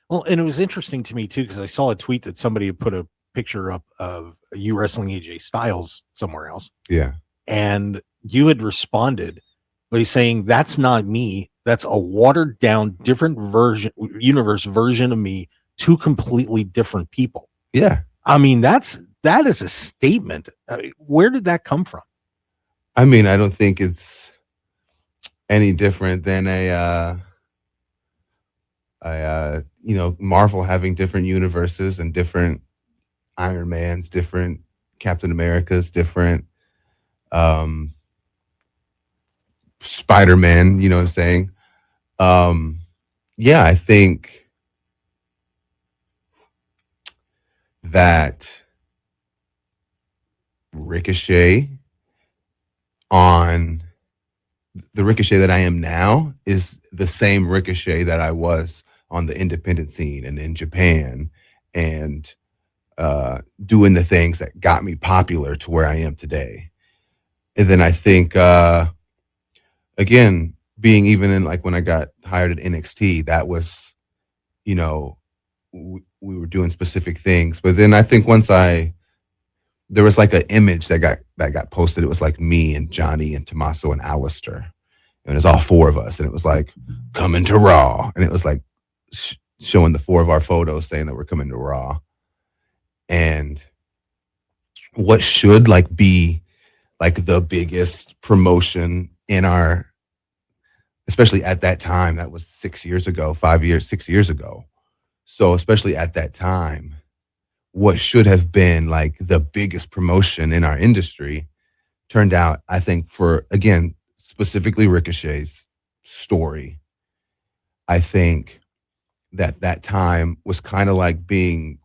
Well, and it was interesting to me too because I saw a tweet that somebody had put a picture up of you wrestling AJ Styles somewhere else, Yeah. and you had responded by saying, "That's not me. That's a watered down, different universe version of me. Two completely different people." Yeah. I mean, that is a statement. Where did that come from? I mean, I don't think it's any different than Marvel having different universes and different Iron Mans, different Captain Americas, different um, Spider-Man, you know what I'm saying? Yeah, I think that Ricochet on the Ricochet that I am now is the same Ricochet that I was on the independent scene and in Japan and doing the things that got me popular to where I am today. And then I think, again, being even in like when I got hired at NXT, that was, you know, we were doing specific things. But then I think there was like an image that got posted. It was like me and Johnny and Tommaso and Alistair. And it was all four of us. And it was like, coming to Raw. And it was like showing the four of our photos saying that we're coming to Raw. And what should like be like the biggest promotion in our, especially at that time, that was 6 years ago, 6 years ago. So especially at that time, what should have been like the biggest promotion in our industry turned out, I think, for, again, specifically Ricochet's story. I think that time was kind of like being,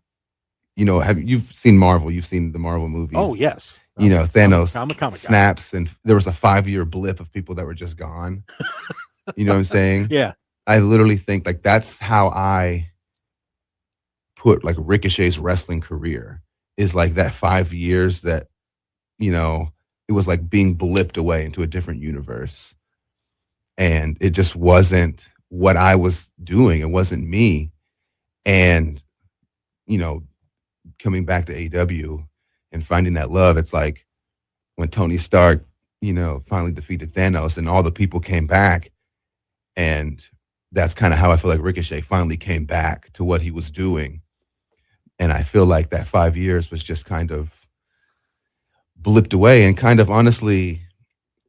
you've seen Marvel, you've seen the Marvel movies. Oh, yes. Thanos I'm a comic guy. snaps and there was a 5-year blip of people that were just gone. You know what I'm saying? Yeah. I literally think like that's how I put like Ricochet's wrestling career is like that 5 years that, it was like being blipped away into a different universe. And it just wasn't what I was doing. It wasn't me. And, coming back to AEW and finding that love, it's like when Tony Stark, finally defeated Thanos and all the people came back. And that's kind of how I feel like Ricochet finally came back to what he was doing. And I feel like that 5 years was just kind of blipped away. And kind of honestly,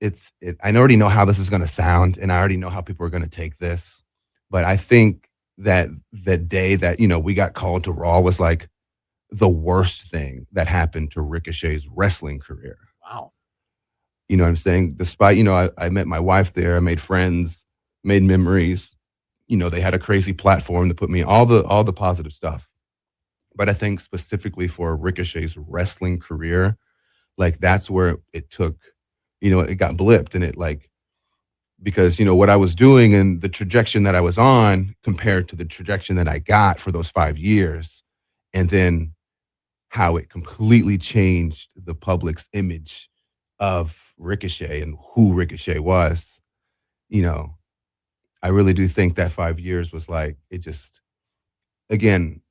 I already know how this is going to sound, and I already know how people are going to take this. But I think that the day that, we got called to Raw was like the worst thing that happened to Ricochet's wrestling career. Wow. You know what I'm saying? Despite, I met my wife there, I made friends, made memories. They had a crazy platform to put me all the positive stuff. But I think specifically for Ricochet's wrestling career, like that's where it took, it got blipped, and it like, because, what I was doing and the trajectory that I was on compared to the trajectory that I got for those 5 years, and then how it completely changed the public's image of Ricochet and who Ricochet was, I really do think that 5 years was like, it just, again,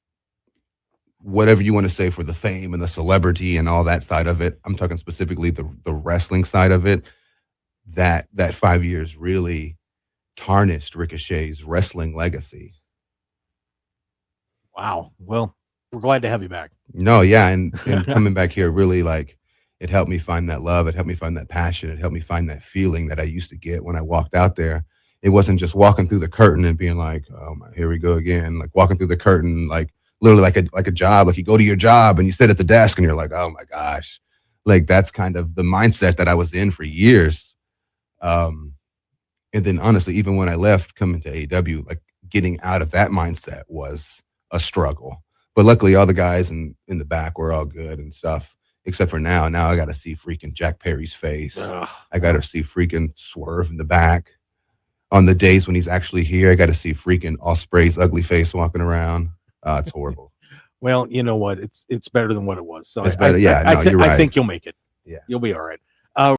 whatever you want to say for the fame and the celebrity and all that side of it, I'm talking specifically the wrestling side of it, that 5 years really tarnished Ricochet's wrestling legacy. Wow. Well, we're glad to have you back. No, yeah, and coming back here really like it helped me find that love, it helped me find that passion, it helped me find that feeling that I used to get when I walked out there. It wasn't just walking through the curtain and being like, oh my, here we go again, like walking through the curtain, like literally like a job, like you go to your job and you sit at the desk and you're like, oh my gosh, like that's kind of the mindset that I was in for years. And then honestly, even when I left coming to AEW, like getting out of that mindset was a struggle. But luckily all the guys in the back were all good and stuff, except for now I got to see freaking Jack Perry's face. Ugh. I got to see freaking Swerve in the back. On the days when he's actually here, I got to see freaking Ospreay's ugly face walking around. It's horrible. Well, you know what? It's better than what it was. So It's better. You're right. I think you'll make it. Yeah. You'll be all right.